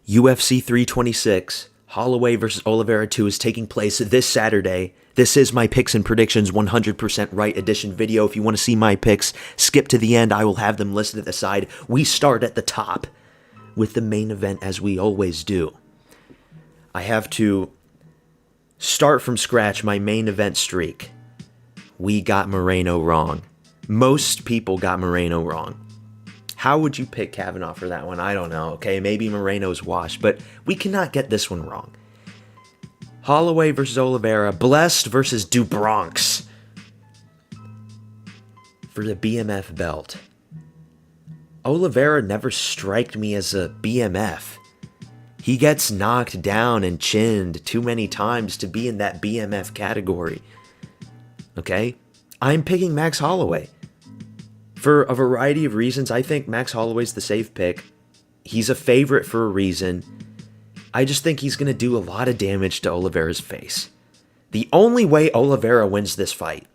UFC 326, Holloway versus Oliveira 2 is taking place this Saturday. This is my picks and predictions 100% right edition video. If you want to see my picks, skip to the end. I will have them listed at the side. We start at the top with the main event as we always do. I have to start from scratch my main event streak. We got Moreno wrong. Most people got Moreno wrong. How would you pick Kavanaugh for that one? I don't know. Okay, maybe Moreno's washed, but we cannot get this one wrong. Holloway versus Oliveira. Blessed versus Dubronx for the BMF belt. Oliveira never striked me as a BMF. He gets knocked down and chinned too many times to be in that BMF category. Okay? I'm picking Max Holloway. For a variety of reasons, I think Max Holloway's the safe pick. He's a favorite for a reason. I just think he's going to do a lot of damage to Oliveira's face. The only way Oliveira wins this fight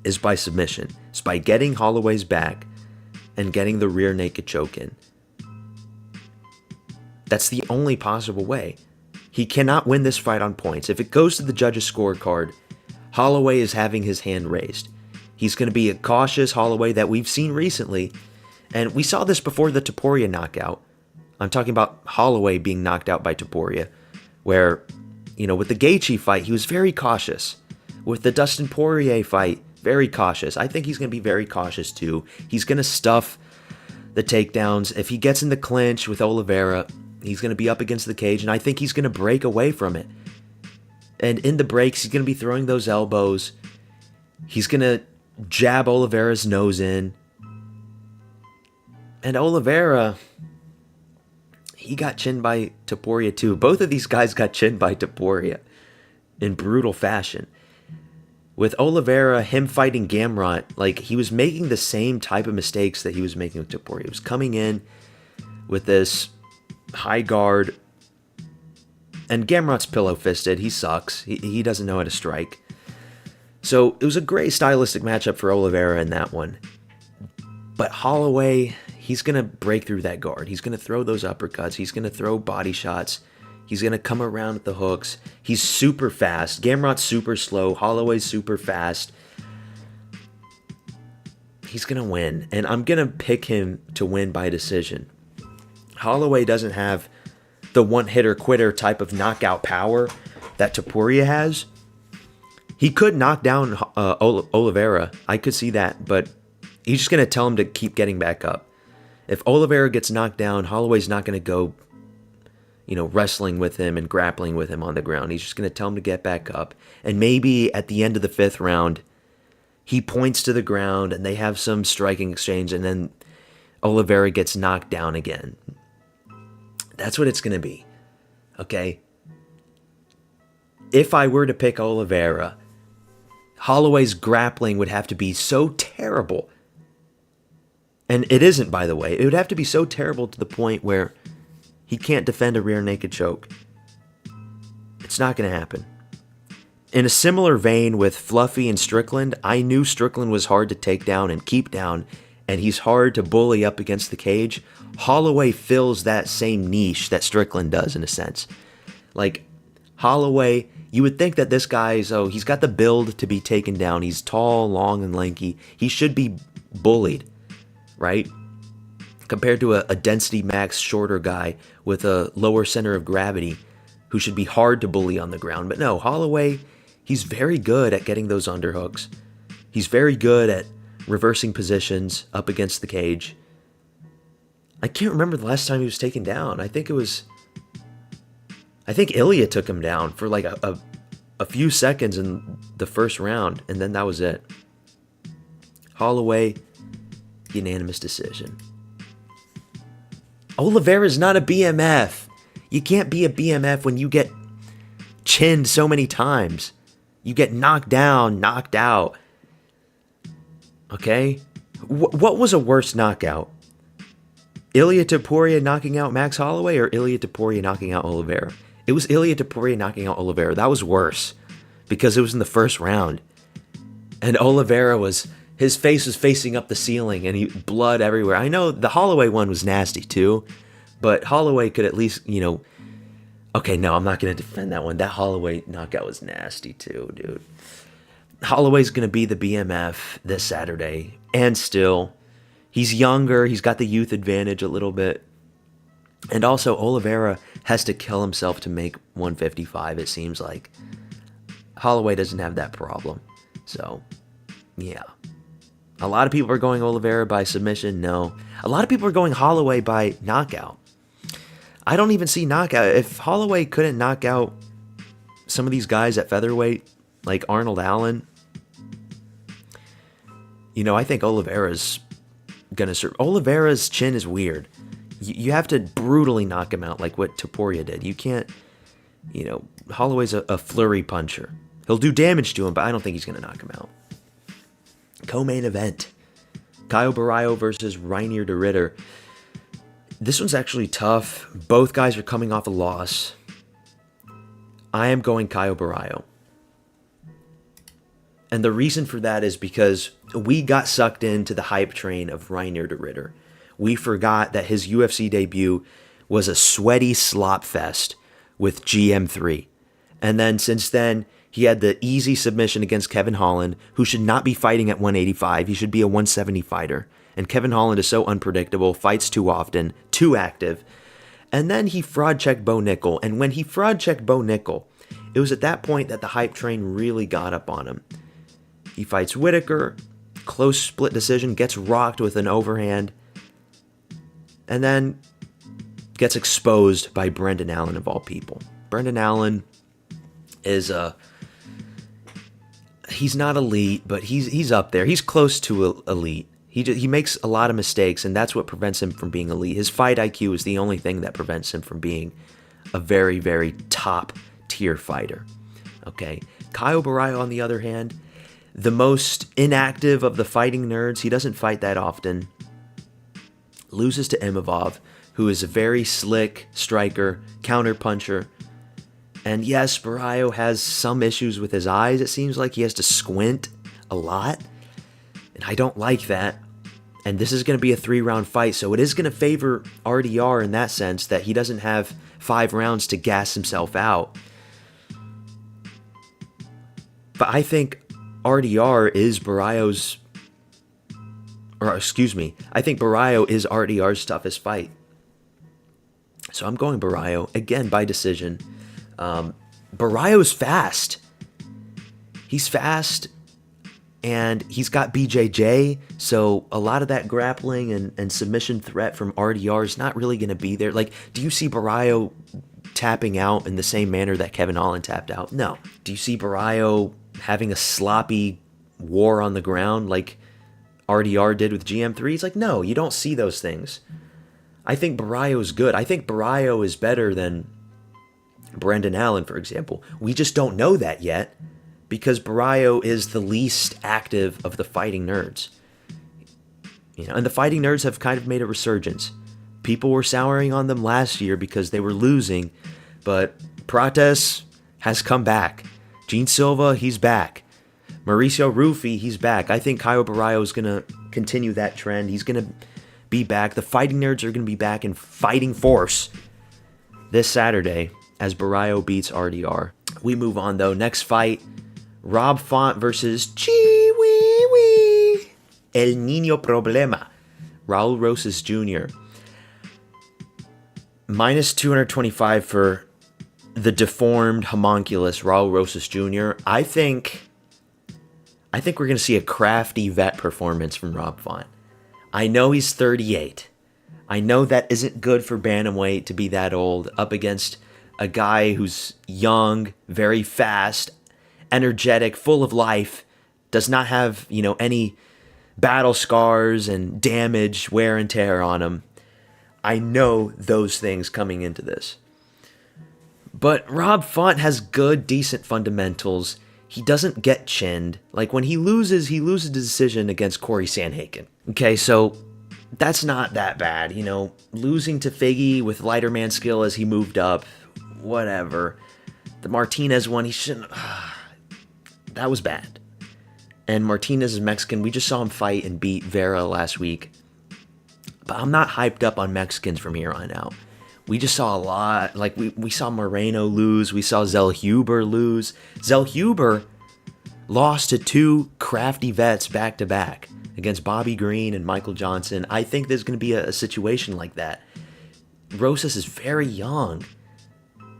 is by submission. It's by getting Holloway's back and getting the rear naked choke in. That's the only possible way. He cannot win this fight on points. If it goes to the judge's scorecard, Holloway is having his hand raised. He's going to be a cautious Holloway that we've seen recently. And we saw this before the Topuria knockout. I'm talking about Holloway being knocked out by Topuria. Where, with the Gaethje fight, he was very cautious. With the Dustin Poirier fight, very cautious. I think he's going to be very cautious too. He's going to stuff the takedowns. If he gets in the clinch with Oliveira, he's going to be up against the cage. And I think he's going to break away from it. And in the breaks, he's going to be throwing those elbows. He's going to jab Oliveira's nose in. And Oliveira, he got chinned by Topuria too. Both of these guys got chinned by Topuria in brutal fashion. With Oliveira, him fighting Gamrot, he was making the same type of mistakes that he was making with Topuria. He was coming in with this high guard. And Gamrot's pillow-fisted. He sucks. He doesn't know how to strike. So it was a great stylistic matchup for Oliveira in that one. But Holloway, he's going to break through that guard. He's going to throw those uppercuts. He's going to throw body shots. He's going to come around with the hooks. He's super fast. Gamrot's super slow. Holloway's super fast. He's going to win. And I'm going to pick him to win by decision. Holloway doesn't have the one-hitter-quitter type of knockout power that Topuria has. He could knock down Oliveira. I could see that, but he's just going to tell him to keep getting back up. If Oliveira gets knocked down, Holloway's not going to go, wrestling with him and grappling with him on the ground. He's just going to tell him to get back up. And maybe at the end of the 5th round, he points to the ground and they have some striking exchange, and then Oliveira gets knocked down again. That's what it's going to be. Okay? If I were to pick Oliveira, Holloway's grappling would have to be so terrible. And it isn't, by the way. It would have to be so terrible to the point where he can't defend a rear naked choke. It's not going to happen. In a similar vein with Fluffy and Strickland, I knew Strickland was hard to take down and keep down, and he's hard to bully up against the cage. Holloway fills that same niche that Strickland does, in a sense. Holloway, you would think that this guy he's got the build to be taken down. He's tall, long, and lanky. He should be bullied, right? Compared to a density max shorter guy with a lower center of gravity who should be hard to bully on the ground. But no, Holloway, he's very good at getting those underhooks. He's very good at reversing positions up against the cage. I can't remember the last time he was taken down. I think Ilya took him down for a few seconds in the first round, and then that was it. Holloway, unanimous decision. Oliveira's not a BMF. You can't be a BMF when you get chinned so many times. You get knocked down, knocked out. Okay? What was a worse knockout? Ilya Topuria knocking out Max Holloway or Ilya Topuria knocking out Oliveira? It was Ilya Topuria knocking out Oliveira. That was worse because it was in the first round. And Oliveira his face was facing up the ceiling and blood everywhere. I know the Holloway one was nasty too, But Holloway could at least, okay, no, I'm not going to defend that one. That Holloway knockout was nasty too, dude. Holloway's going to be the BMF this Saturday. And still, he's younger. He's got the youth advantage a little bit. And also, Oliveira has to kill himself to make 155, it seems like. Holloway doesn't have that problem. So, yeah. A lot of people are going Oliveira by submission. No. A lot of people are going Holloway by knockout. I don't even see knockout. If Holloway couldn't knock out some of these guys at featherweight, like Arnold Allen, I think Oliveira's going to... Oliveira's chin is weird. You have to brutally knock him out like what Topuria did. You can't... Holloway's a flurry puncher. He'll do damage to him, but I don't think he's going to knock him out. Co-main event. Caio Baralho versus Reinier de Ridder. This one's actually tough. Both guys are coming off a loss. I am going Caio Baralho. And the reason for that is because we got sucked into the hype train of Reinier de Ridder. We forgot that his UFC debut was a sweaty slop fest with GM3. And then since then, he had the easy submission against Kevin Holland, who should not be fighting at 185. He should be a 170 fighter. And Kevin Holland is so unpredictable, fights too often, too active. And then he fraud-checked Bo Nickel. And when he fraud-checked Bo Nickel, it was at that point that the hype train really got up on him. He fights Whitaker, close split decision, gets rocked with an overhand, and then gets exposed by Brendan Allen of all people. Brendan Allen is he's not elite, but he's up there. He's close to elite. He makes a lot of mistakes, and that's what prevents him from being elite. His fight IQ is the only thing that prevents him from being a very, very top-tier fighter. Okay, Caio Baralho, on the other hand, the most inactive of the fighting nerds. He doesn't fight that often. Loses to Imavov, who is a very slick striker, counter-puncher. And yes, Baralho has some issues with his eyes. It seems like he has to squint a lot. And I don't like that. And this is going to be a 3-round fight, so it is going to favor RDR in that sense, that he doesn't have 5 rounds to gas himself out. But I think RDR is Baralho's... I think Baralho is RDR's toughest fight. So I'm going Baralho, again, by decision. Baralho's fast. He's fast, and he's got BJJ, so a lot of that grappling and submission threat from RDR is not really going to be there. Like, do you see Baralho tapping out in the same manner that Kevin Holland tapped out? No. Do you see Baralho having a sloppy war on the ground like RDR did with GM3? It's like, no, you don't see those things. I think Baralho is good. I think Baralho is better than Brendan Allen, for example. We just don't know that yet because Baralho is the least active of the fighting nerds. And the fighting nerds have kind of made a resurgence. People were souring on them last year because they were losing, but Prates has come back. Gene Silva, he's back. Mauricio Rufy, he's back. I think Caio Baralho is going to continue that trend. He's going to be back. The fighting nerds are going to be back in fighting force this Saturday as Baralho beats RDR. We move on, though. Next fight, Rob Font versus El Niño Problema, Raul Rosas Jr. Minus 225 for the deformed homunculus Raul Rosas Jr. I think we're going to see a crafty vet performance from Rob Font. I know he's 38. I know that isn't good for bantamweight to be that old up against a guy who's young, very fast, energetic, full of life, does not have, any battle scars and damage, wear and tear on him. I know those things coming into this. But Rob Font has good, decent fundamentals. He doesn't get chinned. Like, when he loses the decision against Corey Sandhagen. Okay, so that's not that bad. Losing to Figgy with lighter man skill as he moved up, whatever. The Martinez one, he shouldn't... that was bad. And Martinez is Mexican. We just saw him fight and beat Vera last week. But I'm not hyped up on Mexicans from here on out. We just saw a lot. Like, we saw Moreno lose. We saw Zellhuber lose. Zellhuber lost to two crafty vets back-to-back against Bobby Green and Michael Johnson. I think there's going to be a situation like that. Rosas is very young.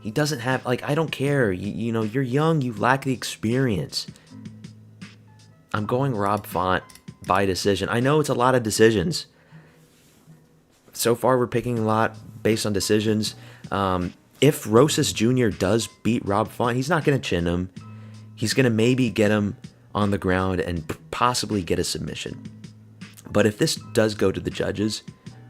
He doesn't have, like, I don't care. You know, you're young. You lack the experience. I'm going Rob Font by decision. I know it's a lot of decisions. So far, we're picking a lot based on decisions. If Rosas Jr. does beat Rob Font, he's not going to chin him. He's going to maybe get him on the ground and possibly get a submission. But if this does go to the judges,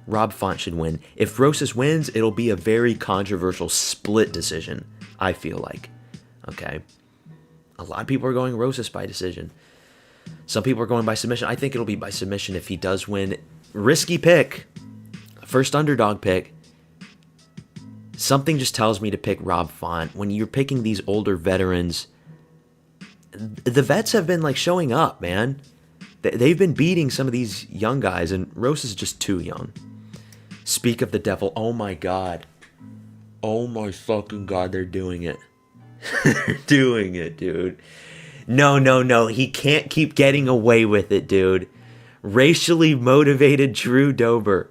Rob Font should win. If Rosas wins, it'll be a very controversial split decision, I feel like. Okay? A lot of people are going Rosas by decision. Some people are going by submission. I think it'll be by submission if he does win. Risky pick. First underdog pick. Something just tells me to pick Rob Font. When you're picking these older veterans, the vets have been like showing up, man. They've been beating some of these young guys, and Rosas is just too young. Speak of the devil. Oh my God. Oh my fucking God, they're doing it. They're doing it, dude. No. He can't keep getting away with it, dude. Racially motivated Drew Dober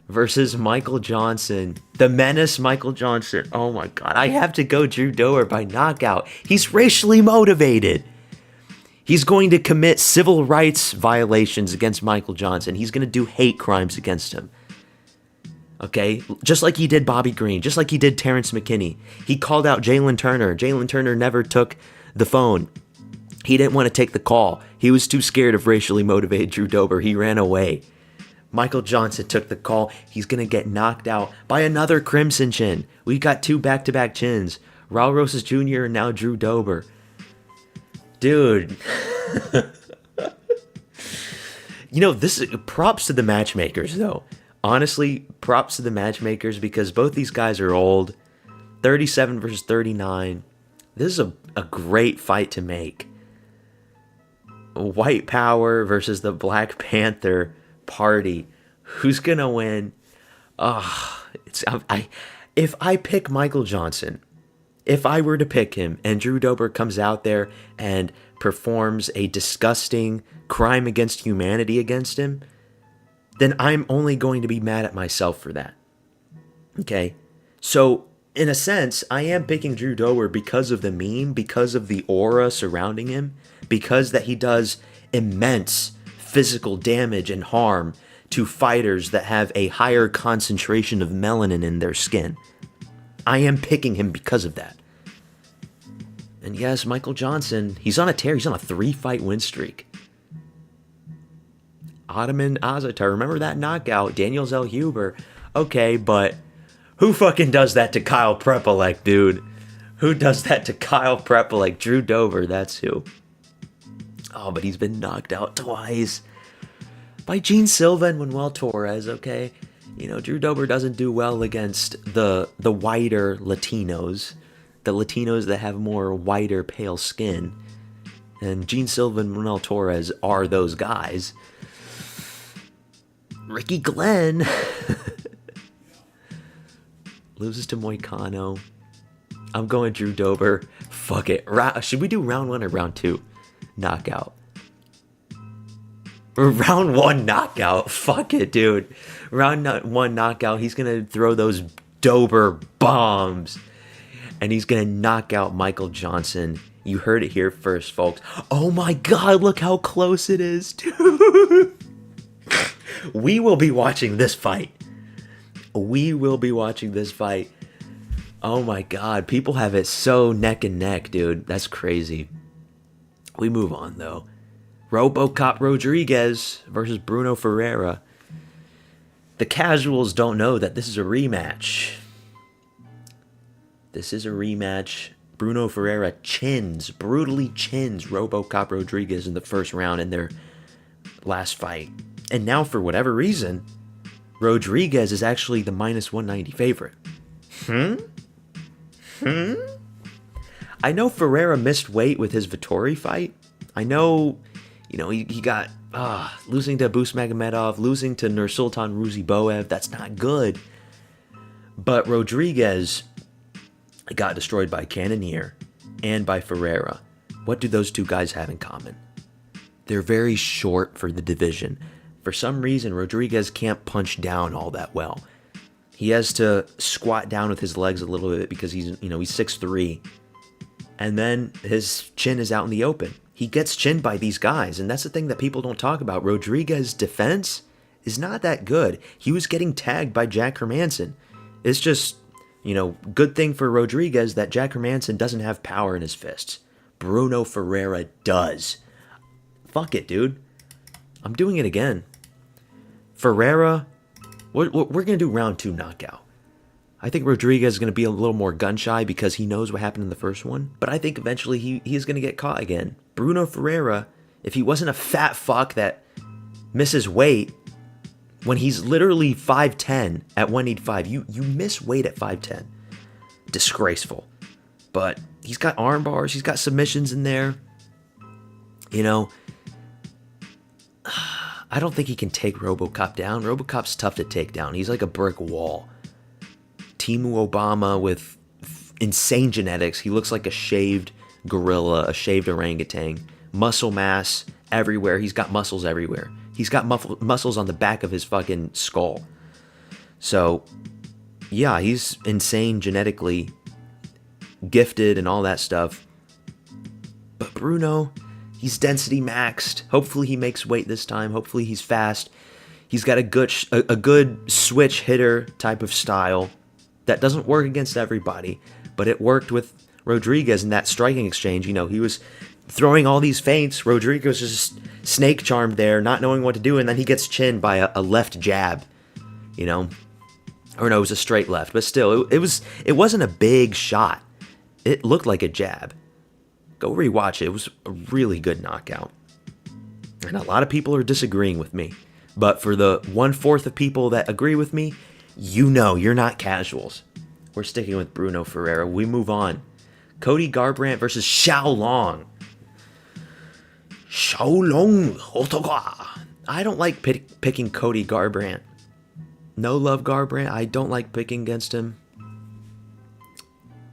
versus Michael Johnson. The menace Michael Johnson. Oh my God. I have to go Drew Dober by knockout. He's racially motivated. He's going to commit civil rights violations against Michael Johnson. He's going to do hate crimes against him. Okay? Just like he did Bobby Green. Just like he did Terrence McKinney. He called out Jalen Turner. Jalen Turner never took the phone. He didn't want to take the call. He was too scared of racially motivated Drew Dober. He ran away. Michael Johnson took the call. He's going to get knocked out by another Crimson Chin. We got two back-to-back chins. Raul Rosas Jr. and now Drew Dober. Dude. You know, this is props to the matchmakers, though. Honestly, props to the matchmakers because both these guys are old. 37 versus 39. This is a great fight to make. White Power versus the Black Panther Party. Who's gonna win? If I pick Michael Johnson, if I were to pick him and Drew Dober comes out there and performs a disgusting crime against humanity against him, then I'm only going to be mad at myself for that. Okay? So, in a sense, I am picking Drew Dober because of the meme, because of the aura surrounding him, because that he does immense physical damage and harm to fighters that have a higher concentration of melanin in their skin. I am picking him because of that. And yes, Michael Johnson, he's on a tear. He's on a 3-fight win streak. Ottoman Azatar, remember that knockout? Daniel Zellhuber. Okay, but who fucking does that to Kyle Prepolek, dude? Who does that to Kyle Prepolek? Drew Dober, that's who. Oh, but he's been knocked out twice. By Gene Silva and Manuel Torres, okay? You know, Drew Dober doesn't do well against the whiter Latinos. The Latinos that have more whiter, pale skin. And Gene Silva and Manuel Torres are those guys. Ricky Glenn loses to Moicano. I'm going Drew Dober. Fuck it. Should we do round 1 or round 2? Knockout. Round 1 knockout. Fuck it, dude. Round 1 knockout. He's going to throw those Dober bombs. And he's going to knock out Michael Johnson. You heard it here first, folks. Oh my God, look how close it is, dude. We will be watching this fight. We will be watching this fight. Oh my God, people have it so neck and neck, dude. That's crazy. We move on, though. RoboCop Rodriguez versus Bruno Ferreira. The casuals don't know that this is a rematch. This is a rematch. Bruno Ferreira brutally chins RoboCop Rodriguez in the first round in their last fight. And now, for whatever reason, Rodriguez is actually the -190 favorite. I know Ferreira missed weight with his Vettori fight. I know, he got losing to Abus Magomedov, losing to Nursultan Ruziboev. That's not good. But Rodriguez got destroyed by Cannonier and by Ferreira. What do those two guys have in common? They're very short for the division. For some reason, Rodriguez can't punch down all that well. He has to squat down with his legs a little bit because he's 6'3", and then his chin is out in the open. He gets chinned by these guys, and that's the thing that people don't talk about. Rodriguez's defense is not that good. He was getting tagged by Jack Hermanson. It's just, good thing for Rodriguez that Jack Hermanson doesn't have power in his fists. Bruno Ferreira does. Fuck it, dude. I'm doing it again. Ferreira, we're going to do round 2 knockout. I think Rodriguez is going to be a little more gun-shy because he knows what happened in the first one. But I think eventually he is going to get caught again. Bruno Ferreira, if he wasn't a fat fuck that misses weight, when he's literally 5'10 at 185, you miss weight at 5'10. Disgraceful. But he's got arm bars, he's got submissions in there. I don't think he can take RoboCop down. RoboCop's tough to take down. He's like a brick wall. Timu Obama with insane genetics. He looks like a shaved gorilla, a shaved orangutan. Muscle mass everywhere. He's got muscles everywhere. He's got muscles on the back of his fucking skull. So, yeah, he's insane genetically, gifted and all that stuff. But Bruno, he's density maxed. Hopefully he makes weight this time. Hopefully he's fast. He's got a good switch hitter type of style that doesn't work against everybody, but it worked with Rodriguez in that striking exchange. He was throwing all these feints. Rodriguez was just snake charmed there, not knowing what to do, and then he gets chinned by a left jab, or no, it was a straight left, but still, it wasn't a big shot. It looked like a jab. Go rewatch it. It was a really good knockout. And a lot of people are disagreeing with me. But for the 1/4 of people that agree with me, you're not casuals. We're sticking with Bruno Ferreira. We move on. Cody Garbrandt versus Xiaolong. Xiaolong Otoga. I don't like picking Cody Garbrandt. No love Garbrandt. I don't like picking against him.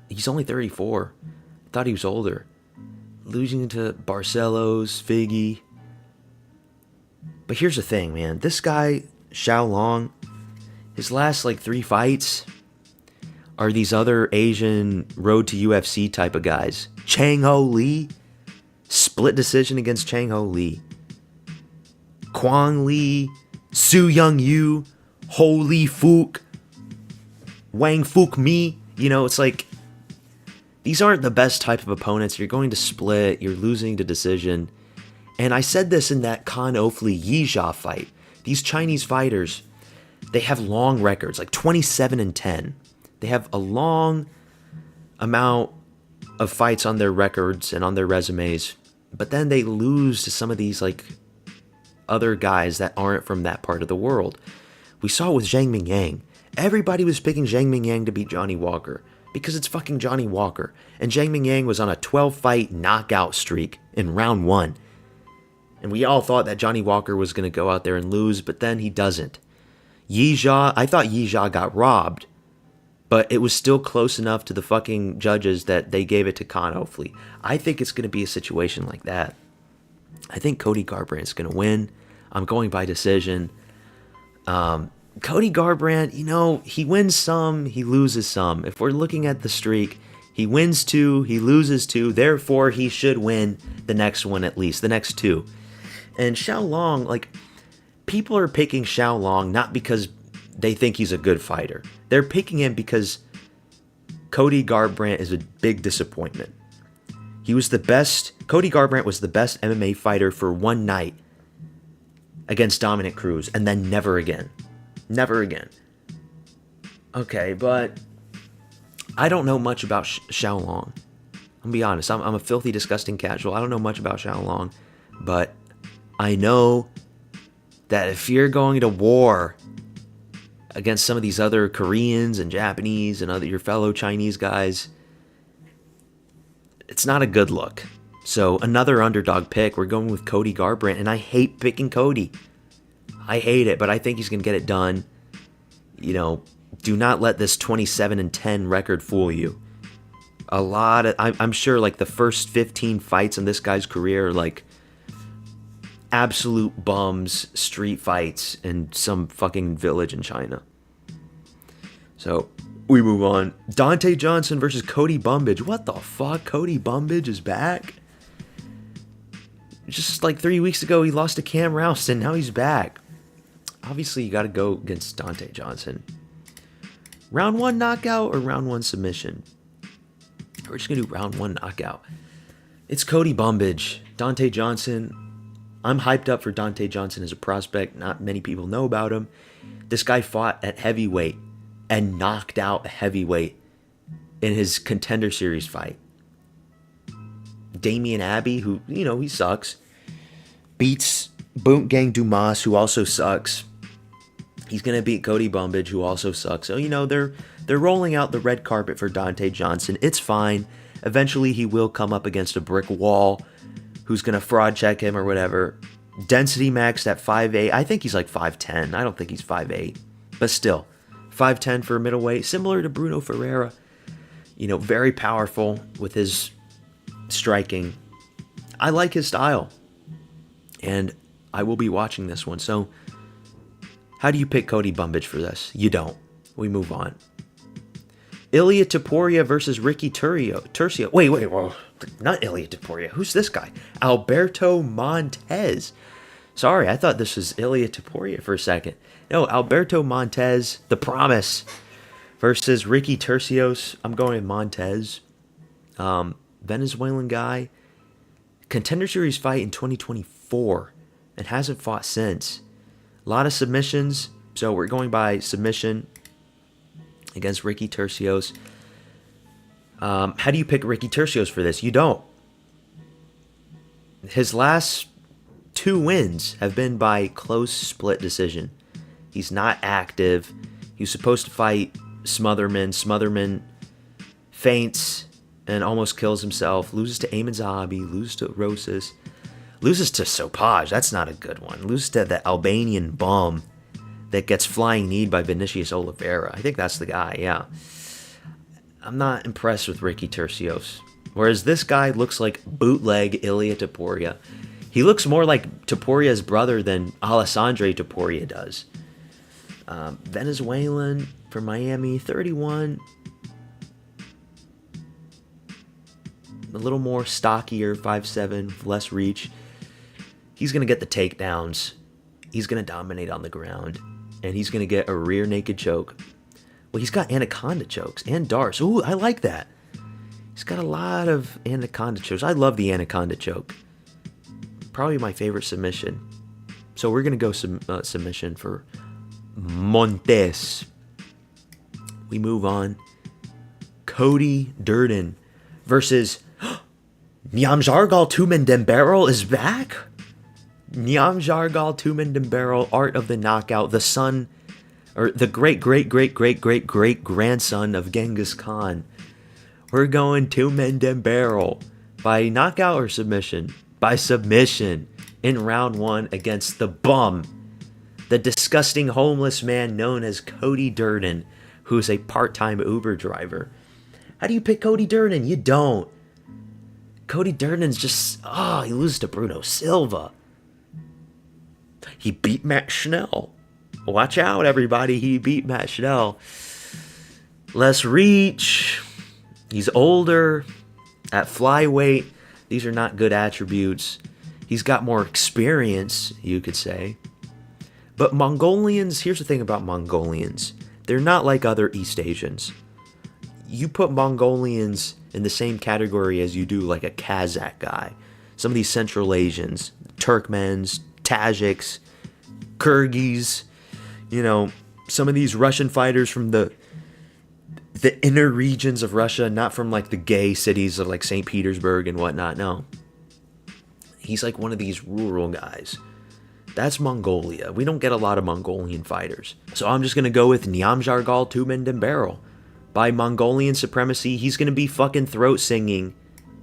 He's only 34. Thought he was older. Losing to Barcelos, Figgy. But here's the thing, man. This guy, Xiaolong, his last 3 fights are these other Asian road to UFC type of guys. Chang Ho Lee, split decision against Chang Ho Lee. Kwang Lee, Su Young Yu, Ho Lee Fook, Wang Fook Mi. It's like, these aren't the best type of opponents. You're going to split. You're losing to decision. And I said this in that Khan Ofli Yijia fight. These Chinese fighters, they have long records, like 27-10. They have a long amount of fights on their records and on their resumes. But then they lose to some of these other guys that aren't from that part of the world. We saw it with Zhang Mingyang. Everybody was picking Zhang Mingyang to beat Johnny Walker because it's fucking Johnny Walker. And Zhang Mingyang was on a 12-fight knockout streak in round 1. And we all thought that Johnny Walker was going to go out there and lose, but then he doesn't. Yijia, I thought Yijia got robbed, but it was still close enough to the fucking judges that they gave it to Khan Ofli. I think it's going to be a situation like that. I think Cody Garbrandt's going to win. I'm going by decision. Cody Garbrandt, he wins some, he loses some. If we're looking at the streak, he wins 2, he loses 2, therefore he should win the next one at least, the next 2. And Xiaolong, people are picking Xiaolong not because they think he's a good fighter. They're picking him because Cody Garbrandt is a big disappointment. Cody Garbrandt was the best MMA fighter for one night against Dominic Cruz, and then never again. Never again. Okay, but I don't know much about Xiaolong. I'm gonna be honest, I'm a filthy, disgusting casual. I don't know much about Xiaolong, but I know that if you're going to war against some of these other Koreans and Japanese and your fellow Chinese guys, it's not a good look. So another underdog pick, we're going with Cody Garbrandt, and I hate picking Cody. I hate it, but I think he's going to get it done. Do not let this 27-10 record fool you. I'm sure like the first 15 fights in this guy's career are like absolute bums, street fights in some fucking village in China. So we move on. Dante Johnson versus Cody Bumbage. What the fuck? Cody Bumbage is back? Just like 3 weeks ago, he lost to Cam Rouse, and now he's back. Obviously, you got to go against Dante Johnson. Round 1 knockout or round 1 submission? We're just going to do round 1 knockout. It's Cody Bumbage. Dante Johnson. I'm hyped up for Dante Johnson as a prospect. Not many people know about him. This guy fought at heavyweight and knocked out a heavyweight in his Contender Series fight. Damian Abbey, who, he sucks, beats Boot Gang Dumas, who also sucks. He's going to beat Cody Bumbage, who also sucks. So, they're rolling out the red carpet for Dante Johnson. It's fine. Eventually, he will come up against a brick wall who's going to fraud check him or whatever. Density maxed at 5'8". I think he's like 5'10". I don't think he's 5'8". But still, 5'10 for a middleweight, similar to Bruno Ferreira. Very powerful with his striking. I like his style. And I will be watching this one. So, how do you pick Cody Bumbage for this? You don't. We move on. Ilia Topuria versus Ricky Turcio. Wait, whoa. Not Ilia Topuria. Who's this guy? Alberto Montez. Sorry, I thought this was Ilia Topuria for a second. No, Alberto Montez, the promise, versus Ricky Turcios. I'm going with Montez. Venezuelan guy. Contender Series fight in 2024 and hasn't fought since. A lot of submissions, so we're going by submission against Ricky Turcios. How do you pick Ricky Turcios for this? You don't. His last 2 wins have been by close split decision. He's not active. He was supposed to fight Smotherman. Smotherman faints and almost kills himself. Loses to Eamon Zahabi. Loses to Rosas. Loses to Sopaj. That's not a good one. Loses to the Albanian bum that gets flying kneed by Vinicius Oliveira. I think that's the guy, yeah. I'm not impressed with Ricky Turcios. Whereas this guy looks like bootleg Ilia Topuria. He looks more like Topuria's brother than Alessandre Topuria does. Venezuelan from Miami, 31. A little more stockier, 5'7", less reach. He's going to get the takedowns. He's going to dominate on the ground. And he's going to get a rear naked choke. Well, he's got anaconda chokes and darts. Ooh, I like that. He's got a lot of anaconda chokes. I love the anaconda choke. Probably my favorite submission. So we're going to go submission for Montes. We move on. Cody Durden versus Nyamjargal Tumendembarrel is back. Nyamjargal Tumendembarrel, Art of the Knockout, the son, or the great grandson of Genghis Khan. We're going Tumendembarrel by knockout or submission? By submission in round 1 against the bum, the disgusting homeless man known as Cody Durden, who is a part-time Uber driver. How do you pick Cody Durden? You don't. Cody Durden's just, he loses to Bruno Silva. He beat Matt Schnell. Watch out, everybody. He beat Matt Schnell. Less reach. He's older. At flyweight, these are not good attributes. He's got more experience, you could say. But Mongolians, here's the thing about Mongolians. They're not like other East Asians. You put Mongolians in the same category as you do like a Kazakh guy. Some of these Central Asians, Turkmens, Tajiks, Kyrgyz, some of these Russian fighters from the inner regions of Russia, not from like the gay cities of like St. Petersburg and whatnot. No. He's like one of these rural guys. That's Mongolia. We don't get a lot of Mongolian fighters. So I'm just going to go with Nyamjargal Tumendembarrel. By Mongolian supremacy, he's going to be fucking throat singing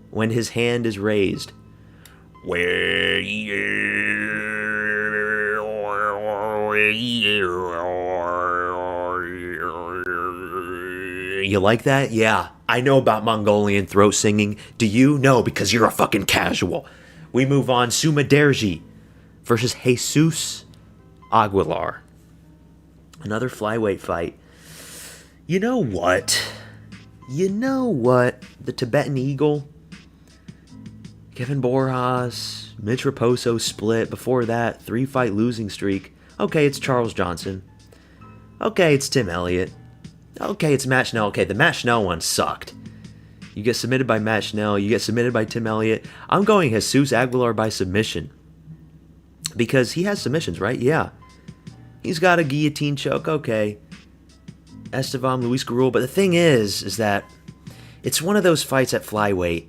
when his hand is raised. You like that? Yeah. I know about Mongolian throat singing. Do you? No, because you're a fucking casual. We move on. Sumaderji versus Jesus Aguilar. Another flyweight fight. You know what? The Tibetan Eagle, Kevin Borjas, Mitch Raposo split. Before that, 3-fight losing streak. Okay, it's Charles Johnson. Okay, it's Tim Elliott. Okay, it's Matt Schnell. Okay, the Matt Schnell one sucked. You get submitted by Matt Schnell. You get submitted by Tim Elliott. I'm going Jesus Aguilar by submission. Because he has submissions, right? Yeah. He's got a guillotine choke. Okay. Esteban Luis Garul. But the thing is that it's one of those fights at flyweight.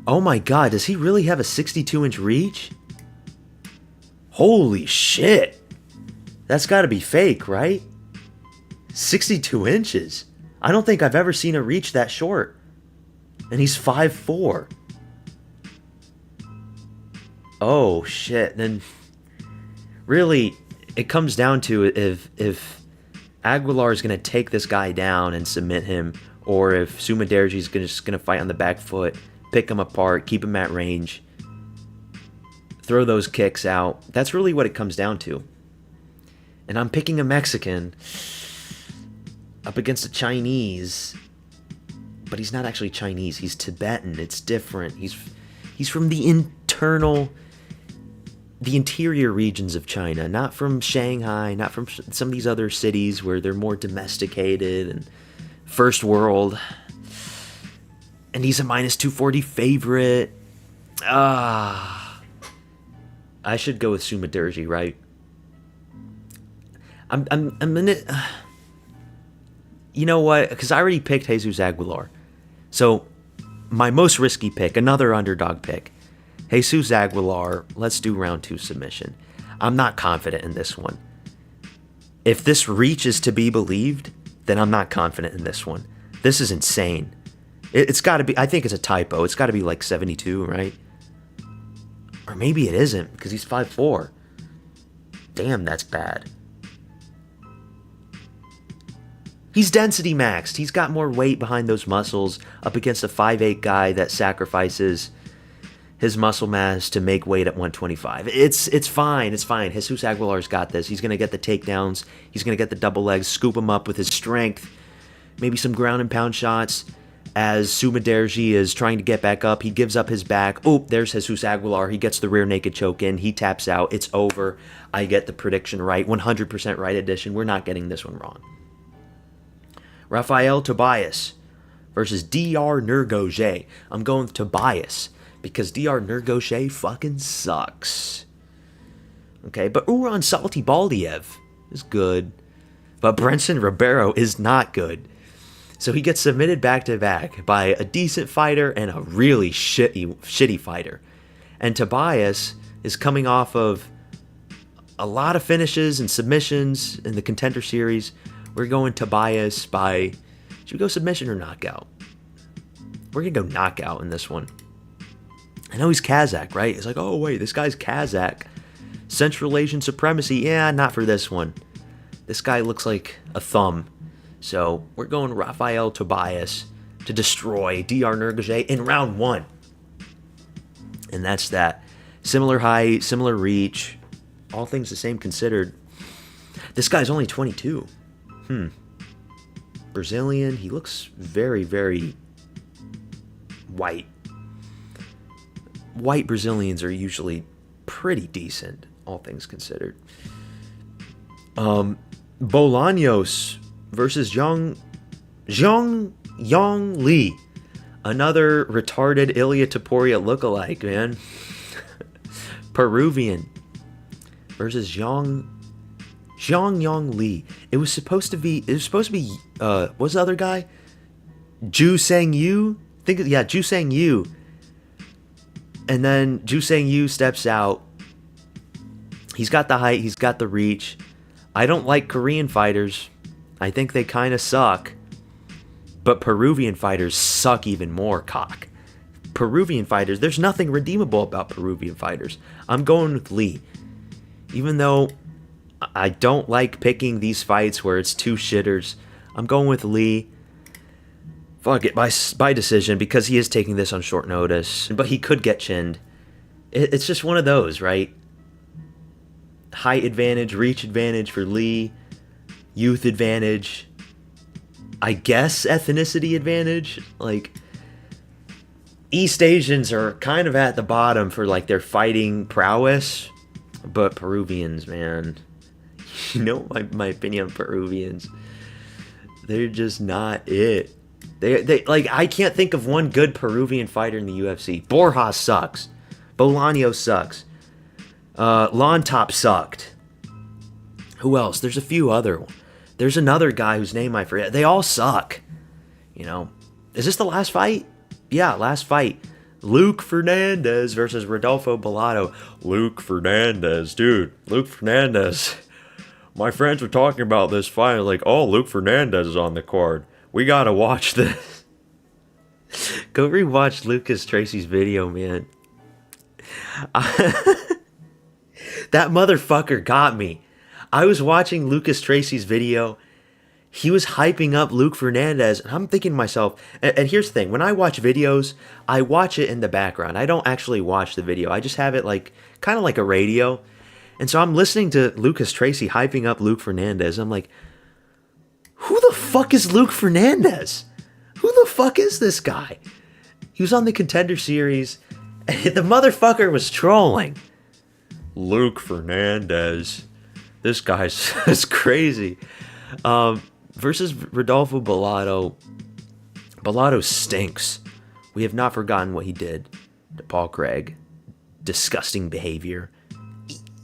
Oh my god, does he really have a 62-inch reach? Holy shit. That's got to be fake, right? 62 inches. I don't think I've ever seen a reach that short. And he's 5'4". Oh shit. Then really it comes down to if Aguilar is going to take this guy down and submit him, or if Sumaderji is just going to fight on the back foot, pick him apart, keep him at range, throw those kicks out. That's really what it comes down to. And I'm picking a Mexican up against a Chinese, but he's not actually Chinese. He's Tibetan. It's different. He's from the interior regions of China, not from Shanghai, not from some of these other cities where they're more domesticated and first world. And he's a minus 240 favorite. I should go with Sumaderji, right? I'm in it. You know what? Because I already picked Jesus Aguilar. So, my most risky pick, another underdog pick. Jesus Aguilar, let's do round 2 submission. I'm not confident in this one. If this reach is to be believed, then I'm not confident in this one. This is insane. It's got to be, I think it's a typo. It's got to be like 72, right? Or maybe it isn't, because he's 5'4". Damn, that's bad. He's density maxed. He's got more weight behind those muscles up against a 5'8" guy that sacrifices his muscle mass to make weight at 125. It's fine. It's fine. Jesus Aguilar's got this. He's going to get the takedowns. He's going to get the double legs, scoop him up with his strength. Maybe some ground and pound shots. As Sumaderji is trying to get back up, he gives up his back. Oh, there's Jesus Aguilar. He gets the rear naked choke in. He taps out. It's over. I get the prediction right. 100% right edition. We're not getting this one wrong. Rafael Tobias versus Dr. Nurgoje. I'm going with Tobias because Dr. Nurgoje fucking sucks. Okay, but Uran Salty Baldiev is good. But Brenson Ribeiro is not good. So he gets submitted back-to-back by a decent fighter and a really shitty fighter. And Tobias is coming off of a lot of finishes and submissions in the Contender Series. We're going Tobias by... Should we go submission or knockout? We're going to go knockout in this one. I know he's Kazakh, right? It's like, oh, wait, this guy's Kazakh. Central Asian supremacy. Yeah, not for this one. This guy looks like a thumb. So we're going Rafael Tobias to destroy Dr. Nurgoje in round 1. And that's that. Similar height, similar reach. All things the same considered. This guy's only 22. Brazilian. He looks very, very white. White Brazilians are usually pretty decent, all things considered. Bolaños versus Zhang Yong Lee. Another retarded Ilya Taporia lookalike, man. Peruvian versus Zhang Yong Lee. It was supposed to be what's the other guy? Ju Sang Yu? Ju Sang Yu. And then Ju Sang Yu steps out. He's got the height, he's got the reach. I don't like Korean fighters. I think they kind of suck. But Peruvian fighters suck even more, cock. Peruvian fighters, there's nothing redeemable about Peruvian fighters. I'm going with Lee. Even though I don't like picking these fights where it's two shitters, I'm going with Lee. Fuck it, by decision, because he is taking this on short notice. But he could get chinned. It's just one of those, right? Height advantage, reach advantage for Lee. Youth advantage. I guess ethnicity advantage. Like, East Asians are kind of at the bottom for, like, their fighting prowess. But Peruvians, man. You know my opinion on Peruvians. They're just not it. They like, I can't think of one good Peruvian fighter in the UFC. Borja sucks. Bolaño sucks. Lontop sucked. Who else? There's a few other. There's another guy whose name I forget. They all suck. You know. Is this the last fight? Yeah, last fight. Luke Fernandez versus Rodolfo Bellato. Luke Fernandez, dude. Luke Fernandez. My friends were talking about this fight. Like, oh, Luke Fernandez is on the card. We gotta watch this. Go rewatch Lucas Tracy's video, man. That motherfucker got me. I was watching Lucas Tracy's video. He was hyping up Luke Fernandez, and I'm thinking to myself, and here's the thing, when I watch videos, I watch it in the background. I don't actually watch the video. I just have it like, kind of like a radio. And so I'm listening to Lucas Tracy hyping up Luke Fernandez. I'm like, who the fuck is Luke Fernandez? Who the fuck is this guy? He was on the Contender Series, and the motherfucker was trolling. Luke Fernandez. This guy's crazy. Versus Rodolfo Bellato. Bellato stinks. We have not forgotten what he did to Paul Craig. Disgusting behavior.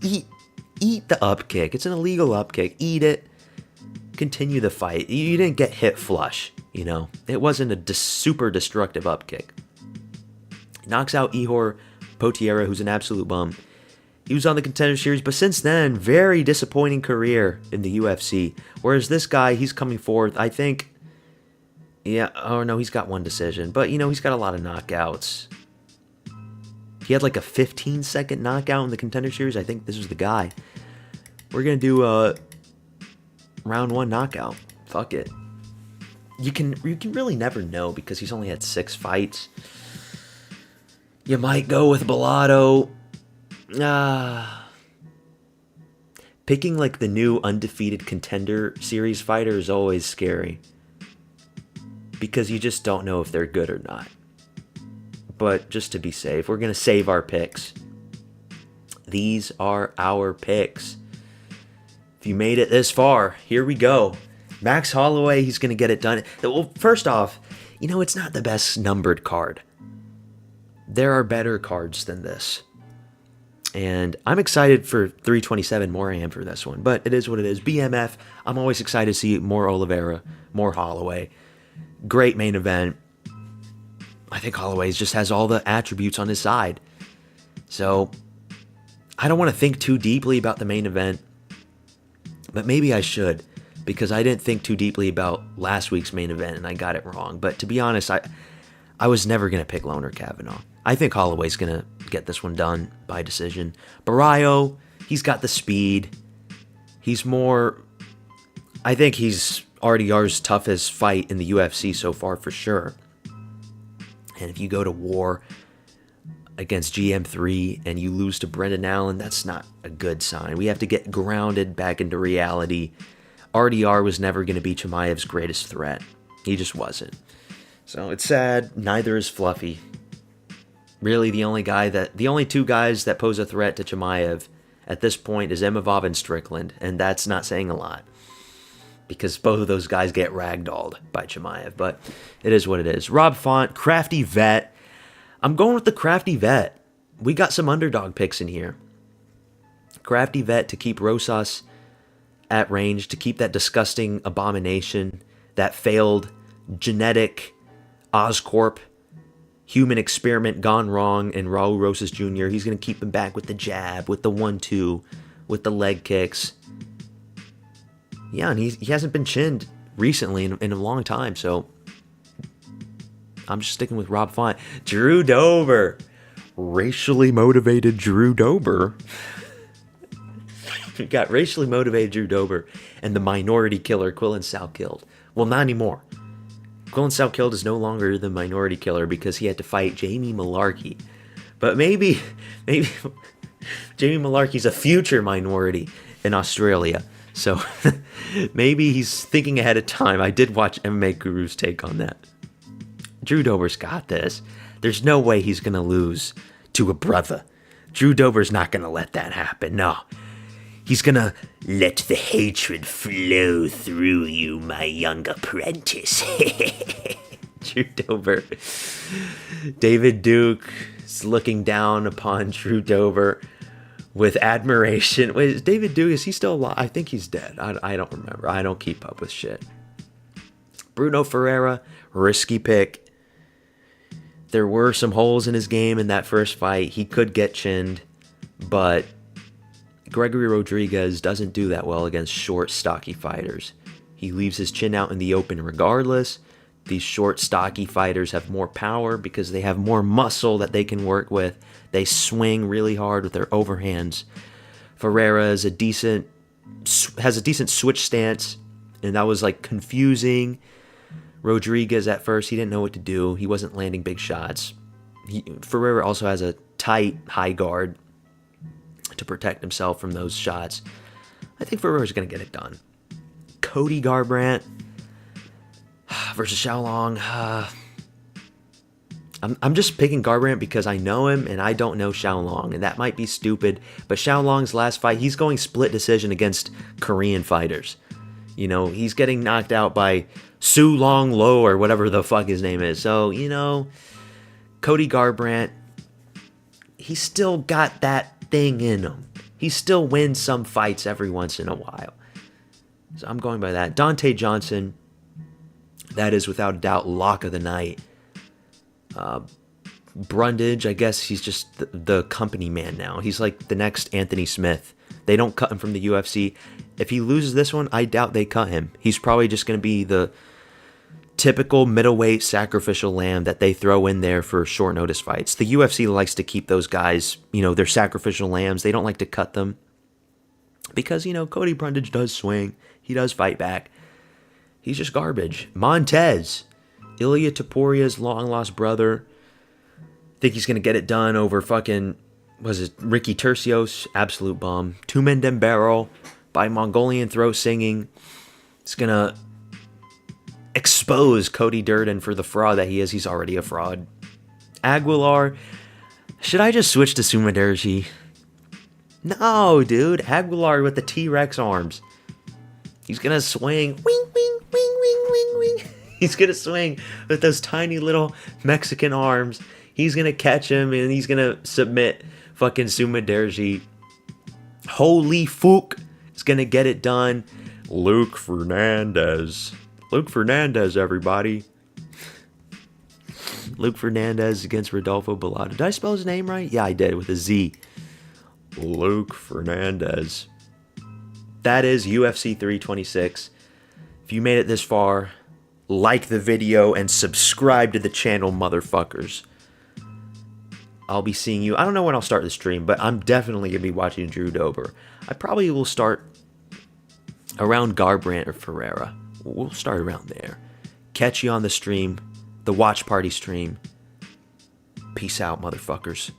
Eat the up kick. It's an illegal up kick. Eat it. Continue the fight. You didn't get hit flush, you know. It wasn't a super destructive up kick. Knocks out Ihor Potieria, who's an absolute bum. He was on the Contender Series, but since then, very disappointing career in the UFC. Whereas this guy, he's coming forth, I think, yeah, oh no, he's got one decision. But, you know, he's got a lot of knockouts. He had like a 15-second knockout in the Contender Series. I think this was the guy. We're going to do a round one knockout. Fuck it. You can really never know because he's only had 6 fights. You might go with Bellato. Picking like the new undefeated Contender Series fighter is always scary. Because you just don't know if they're good or not. But just to be safe, we're going to save our picks. These are our picks. If you made it this far, here we go. Max Holloway, he's going to get it done. Well, first off, you know, it's not the best numbered card. There are better cards than this. And I'm excited for 327 more I am for this one. But it is what it is. BMF, I'm always excited to see more Oliveira, more Holloway. Great main event. I think Holloway just has all the attributes on his side. So, I don't want to think too deeply about the main event. But maybe I should. Because I didn't think too deeply about last week's main event and I got it wrong. But to be honest, I was never going to pick Loner Kavanaugh. I think Holloway's going to get this one done by decision. Barrio, he's got the speed. He's more... I think he's RDR's toughest fight in the UFC so far for sure. And if you go to war against GM3 and you lose to Brendan Allen, that's not a good sign. We have to get grounded back into reality. RDR was never going to be Chimaev's greatest threat. He just wasn't. So it's sad. Neither is Fluffy. Really, the only two guys that pose a threat to Chimaev at this point is Imavov and Strickland, and that's not saying a lot. Because both of those guys get ragdolled by Chimaev, but it is what it is. Rob Font, Crafty Vet. I'm going with the Crafty Vet. We got some underdog picks in here. Crafty Vet to keep Rosas at range, to keep that disgusting abomination, that failed genetic Oscorp human experiment gone wrong in Raul Rosas Jr. He's going to keep him back with the jab, with the 1-2, with the leg kicks. Yeah, and he hasn't been chinned recently in a long time, so I'm just sticking with Rob Font. Drew Dober. Racially motivated Drew Dober. We got racially motivated Drew Dober and the minority killer Quillen Salkeld. Well, not anymore. Golden Kild is no longer the minority killer because he had to fight Jamie Malarkey. But maybe Jamie Malarkey's a future minority in Australia. So maybe he's thinking ahead of time. I did watch MMA Guru's take on that. Drew Dober's got this. There's no way he's going to lose to a brother. Drew Dober's not going to let that happen. No. He's going to let the hatred flow through you, my young apprentice. Drew Dober. David Duke is looking down upon Drew Dober with admiration. Wait, is David Duke, is he still alive? I think he's dead. I don't remember. I don't keep up with shit. Bruno Ferreira, risky pick. There were some holes in his game in that first fight. He could get chinned, but Gregory Rodriguez doesn't do that well against short, stocky fighters. He leaves his chin out in the open regardless. These short, stocky fighters have more power because they have more muscle that they can work with. They swing really hard with their overhands. Ferreira has a decent switch stance, and that was like confusing. Rodriguez at first, he didn't know what to do. He wasn't landing big shots. Ferreira also has a tight high guard to protect himself from those shots. I think Ferreira's going to get it done. Cody Garbrandt versus Xiaolong. I'm just picking Garbrandt because I know him and I don't know Xiaolong, and that might be stupid, but Xiaolong's last fight, he's going split decision against Korean fighters. You know, he's getting knocked out by Su Long Lo or whatever the fuck his name is. So, you know, Cody Garbrandt, he's still got that thing in him. He still wins some fights every once in a while. So I'm going by that. Dante Johnson, that is without a doubt lock of the night. Brundage, I guess he's just the company man now. He's like the next Anthony Smith. They don't cut him from the UFC. If he loses this one, I doubt they cut him. He's probably just going to be the typical middleweight sacrificial lamb that they throw in there for short notice fights. The UFC likes to keep those guys, you know, they're sacrificial lambs. They don't like to cut them because, you know, Cody Brundage does swing. He does fight back. He's just garbage. Montez, Ilia Toporia's long-lost brother. Think he's going to get it done over fucking, was it Ricky Tercios? Absolute bum. Tumen Dembaro by Mongolian throat singing. It's going to expose Cody Durden for the fraud that he is. He's already a fraud. Aguilar. Should I just switch to Sumaderji? No, dude. Aguilar with the T-Rex arms. He's going to swing. Wing, wing, wing, wing, wing, wing. He's going to swing with those tiny little Mexican arms. He's going to catch him and he's going to submit fucking Sumaderji. Holy fuck. He's going to get it done. Luke Fernandez. Luke Fernandez, everybody. Luke Fernandez against Rodolfo Bellado. Did I spell his name right? Yeah, I did, with a Z. Luke Fernandez. That is UFC 326. If you made it this far, like the video and subscribe to the channel, motherfuckers. I'll be seeing you. I don't know when I'll start the stream, but I'm definitely going to be watching Drew Dober. I probably will start around Garbrandt or Ferreira. We'll start around there. Catch you on the stream, the watch party stream. Peace out, motherfuckers.